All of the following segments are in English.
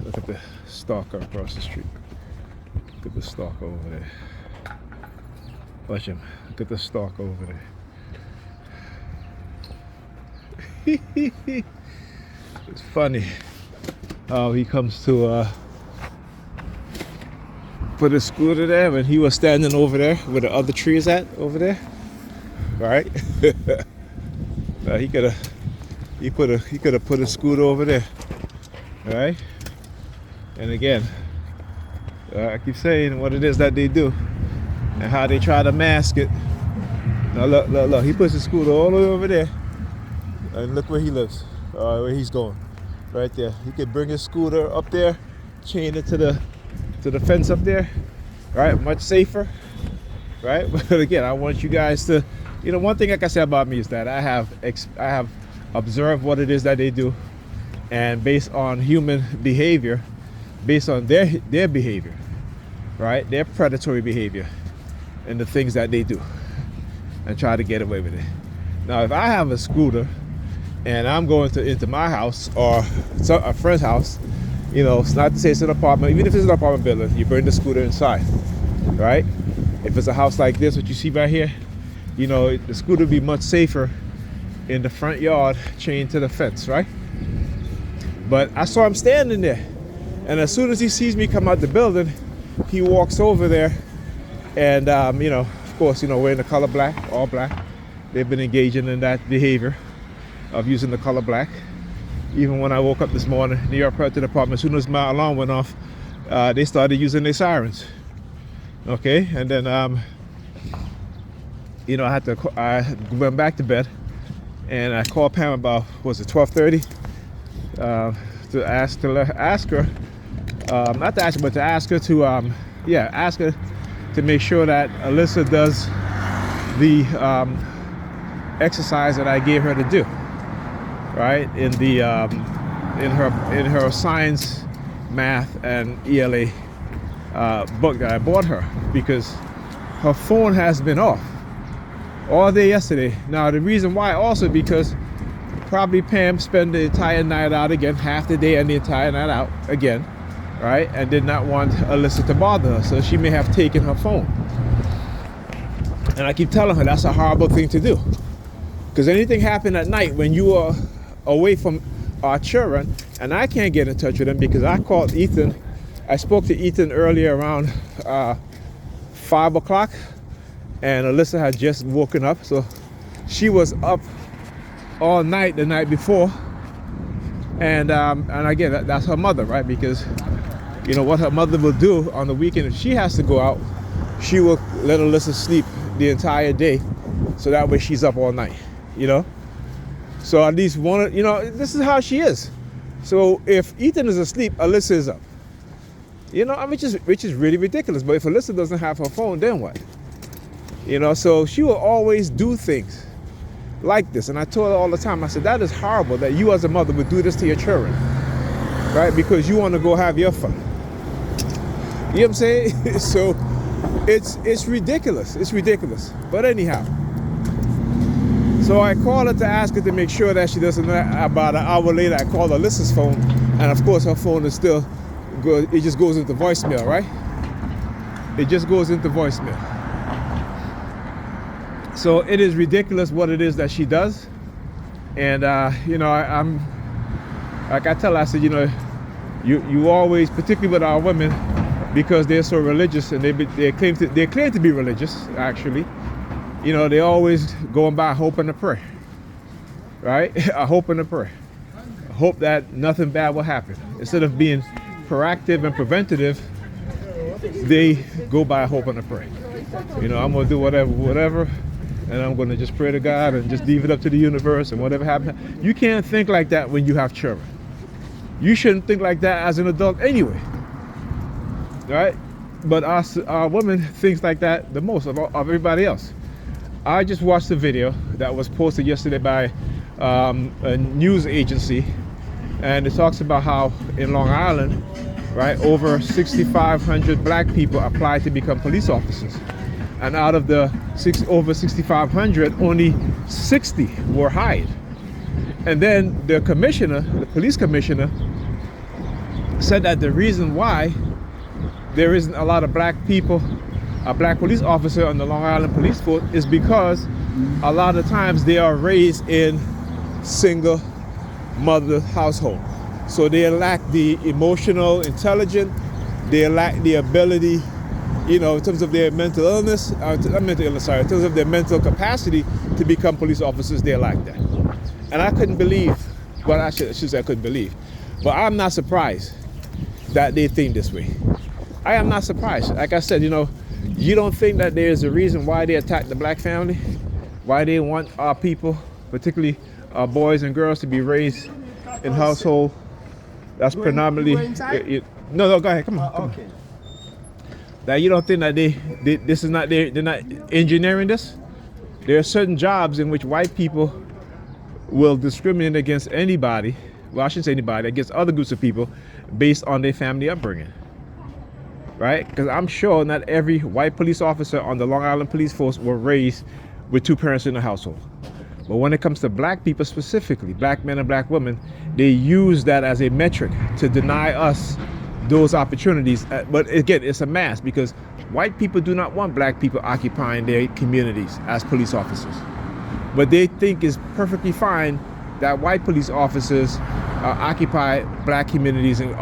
Look at the stalker across the street. Look at the stalker over there. Watch him. Look at the stalker over there. It's funny how he comes to put his scooter there when he was standing over there where the other tree is at over there. Right? He could have put his scooter over there. Right? And again, I keep saying what it is that they do and how they try to mask it. Now look, he puts his scooter all the way over there, and look where he lives, where he's going, right there. He could bring his scooter up there, chain it to the fence up there, right? Much safer, right? But again, I want you guys to, one thing like I said about me is that I have observed what it is that they do, and based on human behavior, based on their behavior, right? Their predatory behavior and the things that they do and try to get away with it. Now, if I have a scooter and I'm going into my house or a friend's house, it's not to say it's an apartment, even if it's an apartment building, you bring the scooter inside, right? If it's a house like this, what you see right here, the scooter would be much safer in the front yard chained to the fence, right? But I saw him standing there, and as soon as he sees me come out the building, he walks over there, and of course, wearing the color black, all black. They've been engaging in that behavior of using the color black. Even when I woke up this morning, New York Police Department, as soon as my alarm went off, they started using their sirens. Okay, and then I went back to bed, and I called Pam about 12:30. To ask her, not to ask her, but to ask her to ask her to make sure that Alyssa does the exercise that I gave her to do, right? In the in her science, math, and ELA book that I bought her, because her phone has been off all day yesterday. Now the reason why also because probably Pam spent the entire night out again, half the day and the entire night out again, right? And did not want Alyssa to bother her, so she may have taken her phone. And I keep telling her that's a horrible thing to do, because anything happen at night when you are away from our children, and I can't get in touch with them because I called Ethan. I spoke to Ethan earlier around 5 o'clock, and Alyssa had just woken up, so she was up all night the night before, and again, that's her mother, right? Because what her mother will do on the weekend, if she has to go out, she will let Alyssa sleep the entire day, so that way she's up all night, so at least one, this is how she is. So if Ethan is asleep, Alyssa is up, which is really ridiculous. But if Alyssa doesn't have her phone, then what? So she will always do things like this. And I told her all the time, I said, that is horrible that you as a mother would do this to your children, right? Because you want to go have your fun. You know what I'm saying? So it's ridiculous. It's ridiculous. But anyhow, so I called her to ask her to make sure that she doesn't. About an hour later, I called Alyssa's phone, and of course her phone is still good. It just goes into voicemail, right? It just goes into voicemail. So it is ridiculous what it is that she does. And I'm like I tell her, I said, you always, particularly with our women, because they're so religious, and they claim to be religious, actually, they always going by hope and a prayer, right? A hope and a prayer. Hope that nothing bad will happen. Instead of being proactive and preventative, they go by hope and a prayer. I'm gonna do whatever, and I'm gonna just pray to God and just leave it up to the universe, and whatever happens. You can't think like that when you have children. You shouldn't think like that as an adult anyway, right? But our women thinks like that the most of everybody else. I just watched a video that was posted yesterday by a news agency, and it talks about how in Long Island, right, over 6,500 black people applied to become police officers, and out of the over 6,500, only 60 were hired. And then the police commissioner, said that the reason why there isn't a lot of black people, a black police officer on the Long Island Police Force, is because a lot of times they are raised in single mother household. So they lack the emotional intelligence, they lack the ability, in terms of their mental illness, in terms of their mental capacity to become police officers, they lack that. And I couldn't believe, well, I should say I couldn't believe, but I'm not surprised that they think this way. I am not surprised. Like I said, you don't think that there's a reason why they attack the black family, why they want our people, particularly our boys and girls, to be raised in household that's predominantly. No, go ahead. Come on. Okay. That you don't think that this is not they're not engineering this? There are certain jobs in which white people will discriminate against anybody. Well, I shouldn't say anybody, against other groups of people based on their family upbringing. Right? Because I'm sure not every white police officer on the Long Island Police Force were raised with two parents in the household. But when it comes to black people specifically, black men and black women, they use that as a metric to deny us those opportunities. But again, it's a mask, because white people do not want black people occupying their communities as police officers. But they think it's perfectly fine that white police officers occupy black communities in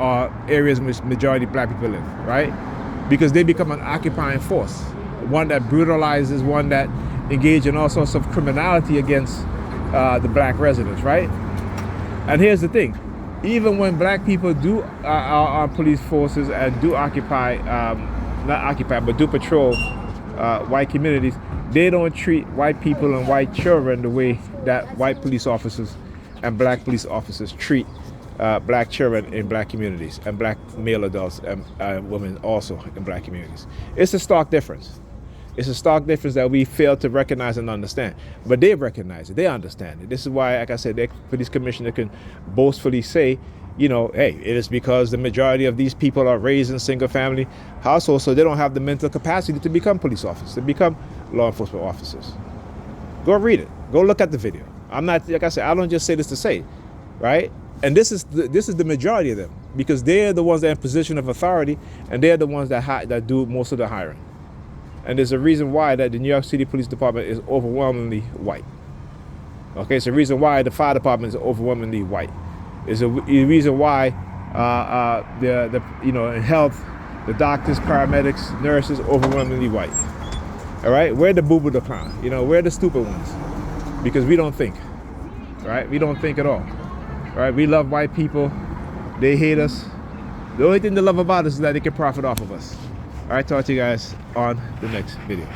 areas in which majority of black people live, right? Because they become an occupying force, one that brutalizes, one that engages in all sorts of criminality against the black residents, right? And here's the thing, even when black people do are police forces and do occupy, not occupy, but do patrol white communities, they don't treat white people and white children the way that white police officers and black police officers treat black children in black communities, and black male adults and women also in black communities. It's a stark difference. It's a stark difference that we fail to recognize and understand. But they recognize it, they understand it. This is why, like I said, the police commissioner can boastfully say, hey, it is because the majority of these people are raised in single family households, so they don't have the mental capacity to become police officers, to become law enforcement officers. Go read it. Go look at the video. I'm not, like I said, I don't just say this to say, right? And this is the majority of them, because they're the ones that are in position of authority, and they're the ones that do most of the hiring. And there's a reason why that the New York City Police Department is overwhelmingly white. Okay, it's a reason why the fire department is overwhelmingly white. It's a reason why in health, the doctors, paramedics, nurses, overwhelmingly white. All right, we're the boo-boo the clown. We're the stupid ones, because we don't think. Right, we don't think at all. Right, we love white people. They hate us. The only thing they love about us is that they can profit off of us. All right, talk to you guys on the next video.